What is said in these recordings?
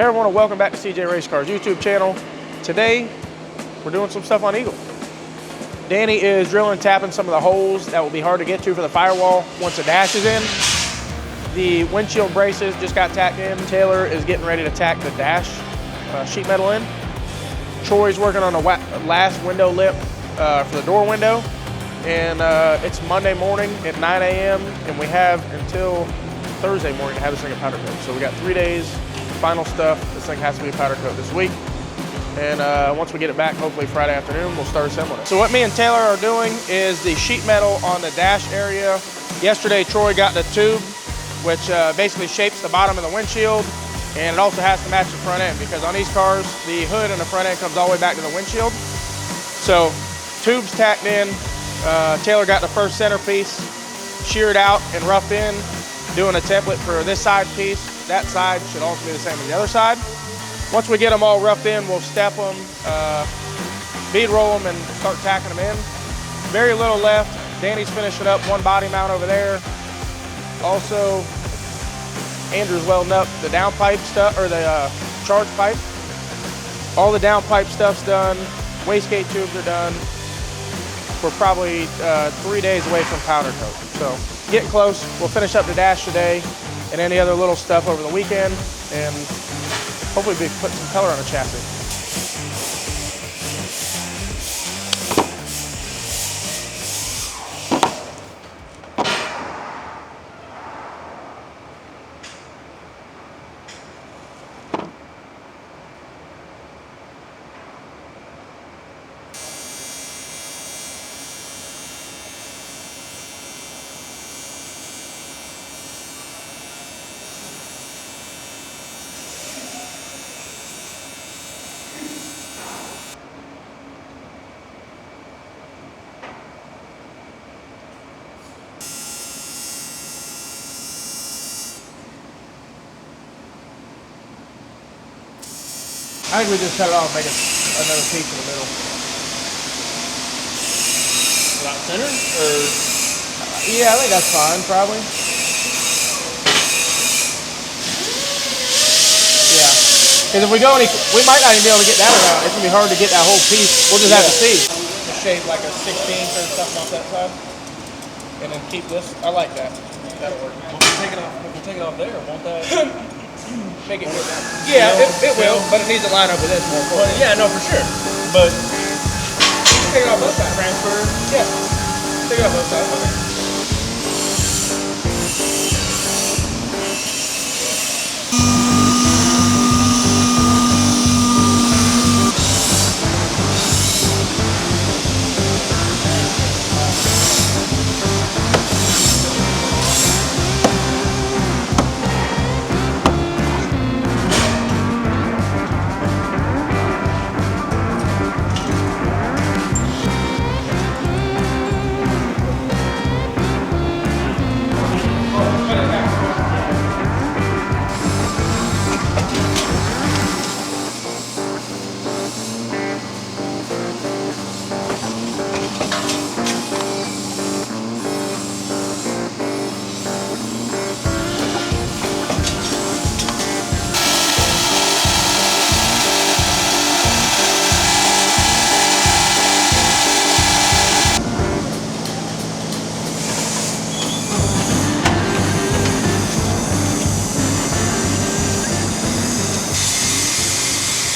Hey everyone, and welcome back to CJRaceCars YouTube channel. Today, we're doing some stuff on Eagle. Danny is drilling and tapping some of the holes that will be hard to get to for the firewall once the dash is in. The windshield braces just got tacked in. Taylor is getting ready to tack the dash sheet metal in. Troy's working on the last window lip for the door window. And it's Monday morning at 9 a.m. and we have until Thursday morning to have this thing a powder coat. So we got 3 days. Final stuff. This thing has to be a powder coat this week. And once we get it back, hopefully Friday afternoon, we'll start assembling it. So what me and Taylor are doing is the sheet metal on the dash area. Yesterday, Troy got the tube, which basically shapes the bottom of the windshield. And it also has to match the front end because on these cars, the hood and the front end comes all the way back to the windshield. So tubes tacked in. Taylor got the first centerpiece sheared out and roughed in, doing a template for this side piece. That side should also be the same as the other side. Once we get them all roughed in, we'll step them, bead roll them, and start tacking them in. Very little left. Danny's finishing up one body mount over there. Also, Andrew's welding up the downpipe stuff, or the charge pipe. All the downpipe stuff's done. Wastegate tubes are done. We're probably 3 days away from powder coat. So getting close. We'll finish up the dash today and any other little stuff over the weekend, and hopefully we can put some color on the chassis. I think we just cut it off, make it another piece in the middle. About center, or? Yeah, I think that's fine, probably. Yeah, because if we go we might not even be able to get that around. It's gonna be hard to get that whole piece. We'll just have to see. Just shave like a 16th or something off that side, and then keep this. I like that. That'll work. If we take it off there, won't that? Make it go down. Yeah, it will, but it needs to line up with this more. Well, yeah, no, for sure. But take it off both sides. Transfer. Yeah. Take it off both sides. Okay.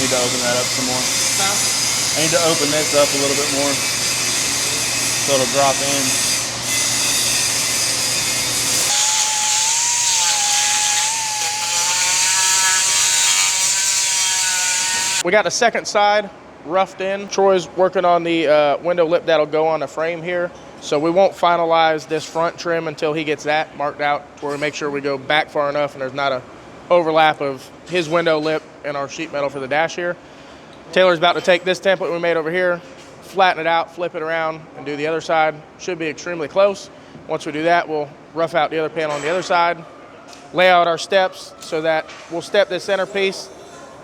Need to open that up some more. I need to open this up a little bit more so it'll drop in. We got the second side roughed in. Troy's working on the window lip that'll go on the frame here. So we won't finalize this front trim until he gets that marked out, where we make sure we go back far enough and there's not a overlap of his window lip and our sheet metal for the dash here. Taylor's about to take this template we made over here, flatten it out, flip it around, and do the other side. Should be extremely close. Once we do that, we'll rough out the other panel on the other side, lay out our steps so that we'll step this centerpiece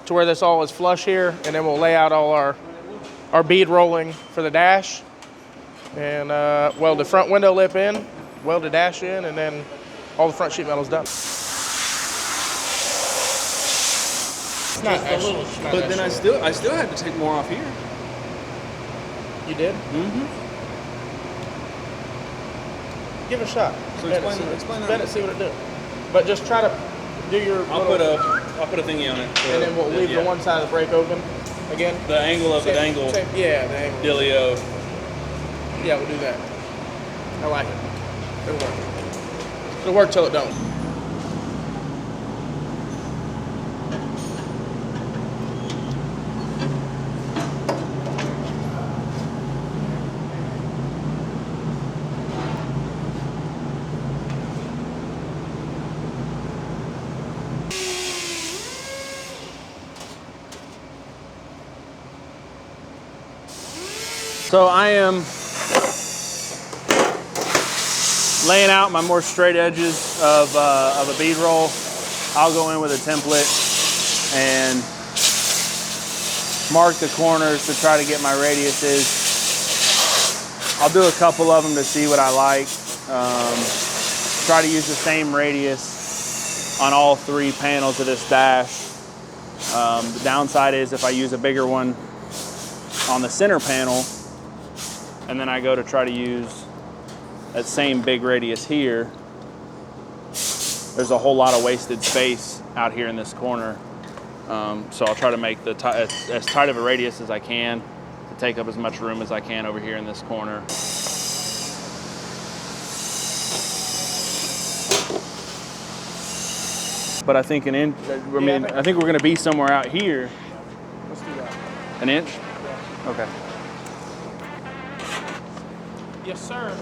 to where this all is flush here, and then we'll lay out all our bead rolling for the dash, and weld the front window lip in, weld the dash in, and then all the front sheet metal is done. It's not just a little. it's not But then extra. I still had to take more off here. You did? Mm-hmm. Give it a shot. So explain Spin that. it, see what it does. But just try to do your. I'll put a thingy on it. And then we'll leave the one side of the brake open again. The angle of the dangle. Yeah, the angle. Dealio. Yeah, we'll do that. I like it. It'll work. It'll work till it don't. So I am laying out my more straight edges of a bead roll. I'll go in with a template and mark the corners to try to get my radiuses. I'll do a couple of them to see what I like. Try to use the same radius on all 3 panels of this dash. The downside is if I use a bigger one on the center panel, and then I go to try to use that same big radius here, there's a whole lot of wasted space out here in this corner. So I'll try to make as tight of a radius as I can to take up as much room as I can over here in this corner. But I think an inch, I think we're gonna be somewhere out here. Let's do that. An inch? Okay. Yes, sir.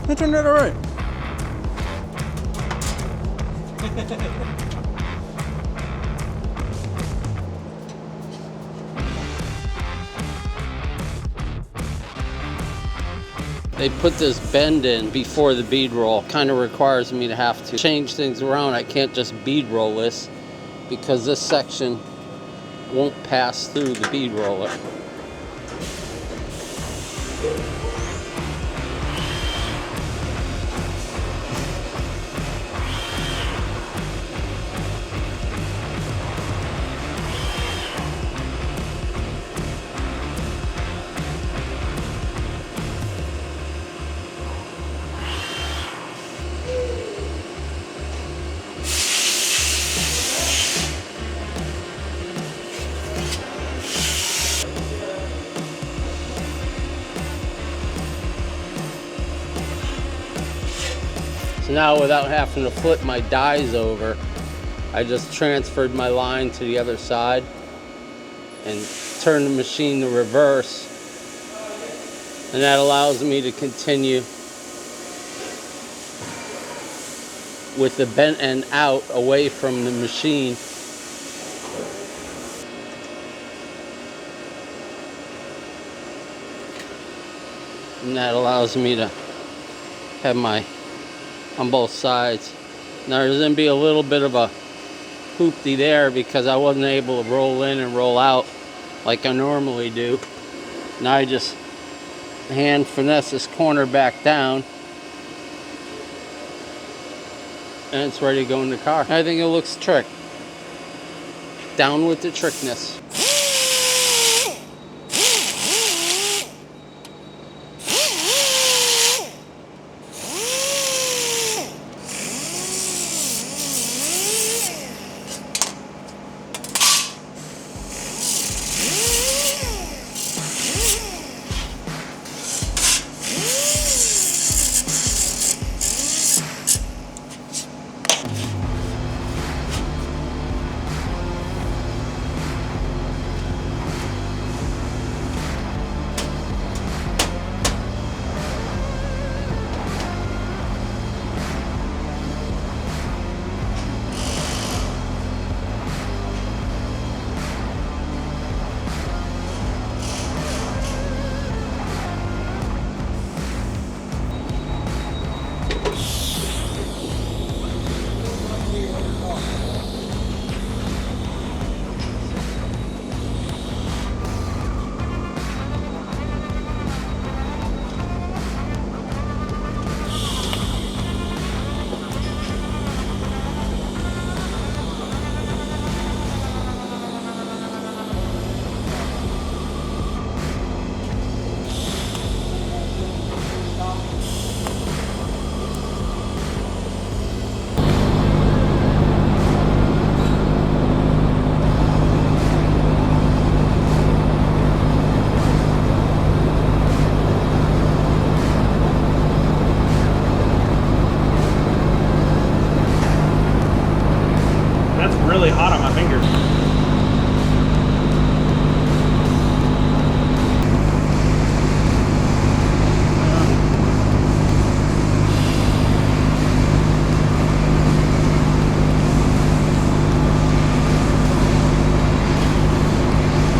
That turned out all right. They put this bend in before the bead roll. Kind of requires me to have to change things around. I can't just bead roll this because this section won't pass through the bead roller. So now, without having to flip my dies over, I just transferred my line to the other side and turned the machine to reverse. And that allows me to continue with the bent end out away from the machine. And that allows me to have my on both sides. Now there's going to be a little bit of a hoopty there because I wasn't able to roll in and roll out like I normally do. Now I just hand finesse this corner back down and it's ready to go in the car. I think it looks trick. Down with the trickness.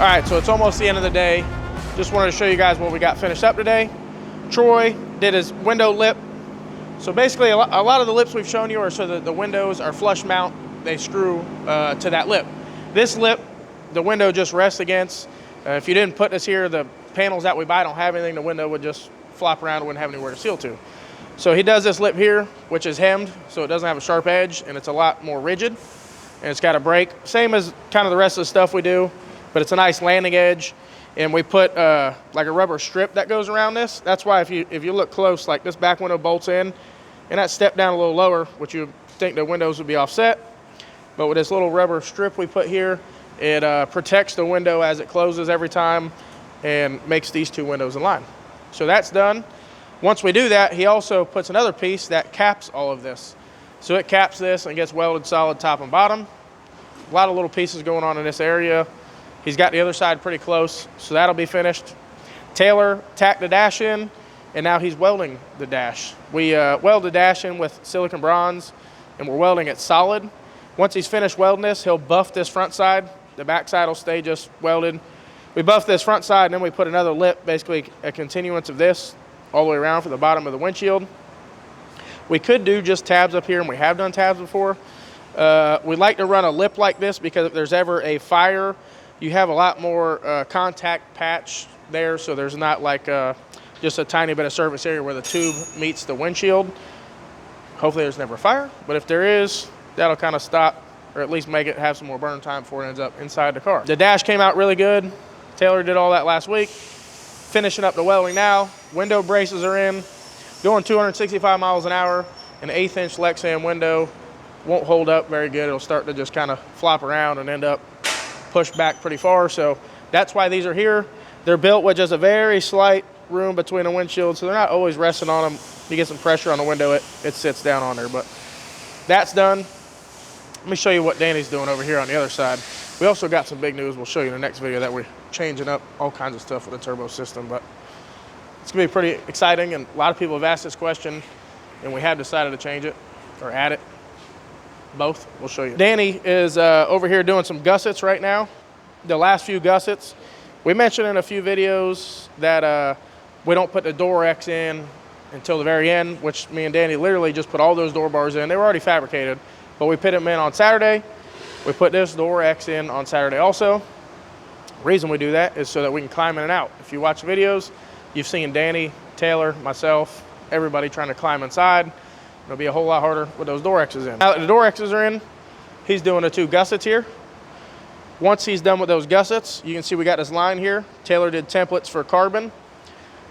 right, so it's almost the end of the day. Just wanted to show you guys what we got finished up today. Troy did his window lip. So basically a lot of the lips we've shown you are so that the windows are flush mount. They screw to that lip. This lip, the window just rests against. If you didn't put this here, the panels that we buy don't have anything. The window would just flop around and wouldn't have anywhere to seal to. So he does this lip here, which is hemmed, so it doesn't have a sharp edge, and it's a lot more rigid. And it's got a break, same as kind of the rest of the stuff we do, but it's a nice landing edge. And we put like a rubber strip that goes around this. That's why if you look close, like this back window bolts in, and that step down a little lower, which you think the windows would be offset. But with this little rubber strip we put here, it protects the window as it closes every time and makes these two windows in line. So that's done. Once we do that, he also puts another piece that caps all of this. So it caps this and gets welded solid top and bottom. A lot of little pieces going on in this area. He's got the other side pretty close, so that'll be finished. Taylor tacked the dash in, and now he's welding the dash. We weld the dash in with silicon bronze, and we're welding it solid. Once he's finished welding this, he'll buff this front side. The back side will stay just welded. We buff this front side, and then we put another lip, basically a continuance of this, all the way around for the bottom of the windshield. We could do just tabs up here, and we have done tabs before. We like to run a lip like this because if there's ever a fire, you have a lot more contact patch there, so there's not like just a tiny bit of surface area where the tube meets the windshield. Hopefully there's never a fire, but if there is, that'll kind of stop, or at least make it have some more burn time before it ends up inside the car. The dash came out really good. Taylor did all that last week. Finishing up the welding now. Window braces are in. Going 265 miles an hour. An 1/8 inch Lexan window won't hold up very good. It'll start to just kind of flop around and end up pushed back pretty far. So that's why these are here. They're built with just a very slight room between the windshield, so they're not always resting on them. You get some pressure on the window, it sits down on there. But that's done. Let me show you what Danny's doing over here on the other side. We also got some big news. We'll show you in the next video that we're changing up all kinds of stuff with the turbo system, but it's gonna be pretty exciting, and a lot of people have asked this question, and we have decided to change it or add it. Both. We'll show you. Danny is over here doing some gussets right now. The last few gussets. We mentioned in a few videos that we don't put the door X in until the very end, which me and Danny literally just put all those door bars in. They were already fabricated, but we put them in on Saturday. We put this door X in on Saturday also. The reason we do that is so that we can climb in and out. If you watch the videos, you've seen Danny, Taylor, myself, everybody trying to climb inside. It'll be a whole lot harder with those door X's in. Now that the door X's are in, he's doing the two gussets here. Once he's done with those gussets, you can see we got this line here. Taylor did templates for carbon.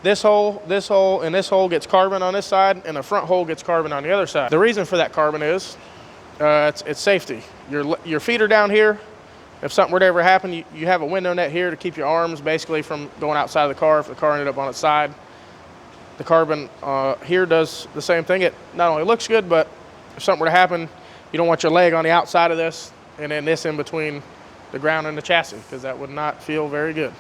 This hole, and this hole gets carbon on this side, and the front hole gets carbon on the other side. The reason for that carbon is it's safety. Your feet are down here. If something were to ever happen, you have a window net here to keep your arms basically from going outside of the car if the car ended up on its side. The carbon here does the same thing. It not only looks good, but if something were to happen, you don't want your leg on the outside of this and then this in between the ground and the chassis, because that would not feel very good.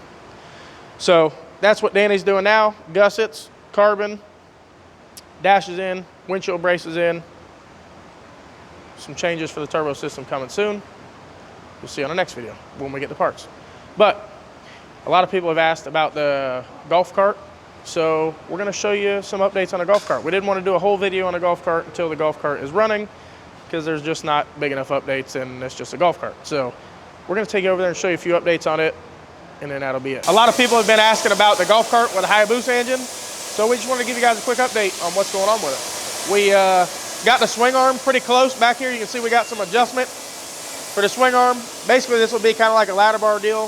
So that's what Danny's doing now. Gussets, carbon, dashes in, windshield braces in. Some changes for the turbo system coming soon. You'll see on the next video when we get the parts. But a lot of people have asked about the golf cart. So we're gonna show you some updates on the golf cart. We didn't want to do a whole video on the golf cart until the golf cart is running, because there's just not big enough updates and it's just a golf cart. So we're gonna take you over there and show you a few updates on it, and then that'll be it. A lot of people have been asking about the golf cart with a Hayabusa engine. So we just want to give you guys a quick update on what's going on with it. We got the swing arm pretty close back here. You can see we got some adjustment for the swing arm. Basically this will be kind of like a ladder bar deal.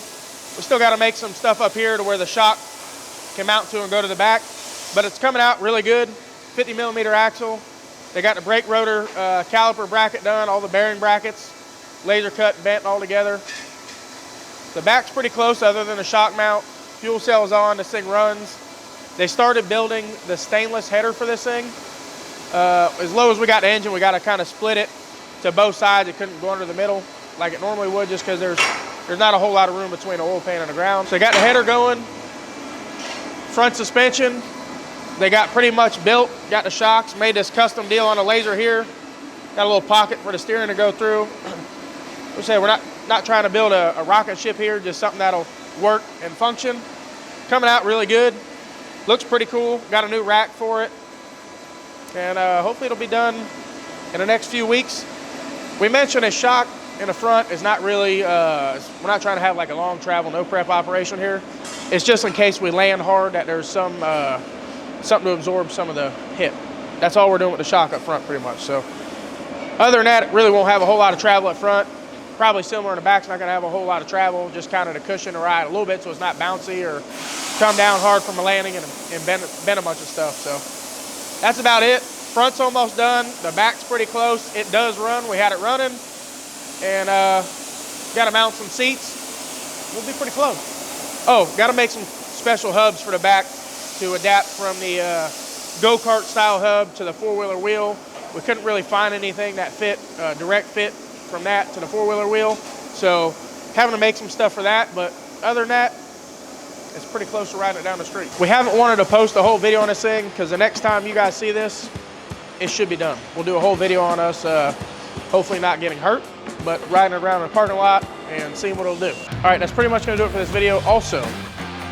We still got to make some stuff up here to where the shock can mount to and go to the back, but it's coming out really good. 50 millimeter axle. They got the brake rotor caliper bracket done, all the bearing brackets, laser cut and bent all together. The back's pretty close other than the shock mount. Fuel cell's on, this thing runs. They started building the stainless header for this thing. As low as we got the engine, we got to kind of split it to both sides. It couldn't go under the middle like it normally would, just because there's not a whole lot of room between the oil pan and the ground. So they got the header going. Front suspension, they got pretty much built. Got the shocks, made this custom deal on a laser here. Got a little pocket for the steering to go through. We say we're not trying to build a rocket ship here, just something that'll work and function. Coming out really good. Looks pretty cool. Got a new rack for it. And hopefully it'll be done in the next few weeks. We mentioned a shock in the front is not really, we're not trying to have like a long travel, no prep operation here. It's just in case we land hard that there's some, something to absorb some of the hit. That's all we're doing with the shock up front pretty much. So other than that, it really won't have a whole lot of travel up front. Probably similar in the back, it's not gonna have a whole lot of travel, just kind of to cushion the ride a little bit so it's not bouncy or come down hard from a landing and bend a bunch of stuff. So that's about it. Front's almost done. The back's pretty close. It does run. We had it running. And got to mount some seats. We'll be pretty close. Oh, got to make some special hubs for the back to adapt from the go-kart style hub to the four-wheeler wheel. We couldn't really find anything that fit, direct fit from that to the four-wheeler wheel. So having to make some stuff for that. But other than that, it's pretty close to riding it down the street. We haven't wanted to post a whole video on this thing because the next time you guys see this, it should be done. We'll do a whole video on us, hopefully not getting hurt, but riding around in the parking lot and seeing what it'll do. All right, that's pretty much gonna do it for this video. Also,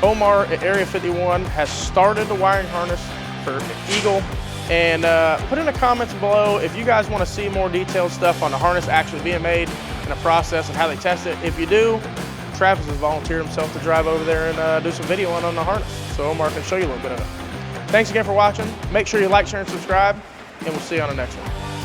Omar at Area 51 has started the wiring harness for Eagle. And put in the comments below if you guys wanna see more detailed stuff on the harness actually being made and the process and how they test it. If you do, Travis has volunteered himself to drive over there and do some video on the harness. So Omar can show you a little bit of it. Thanks again for watching. Make sure you like, share, and subscribe, and we'll see you on the next one.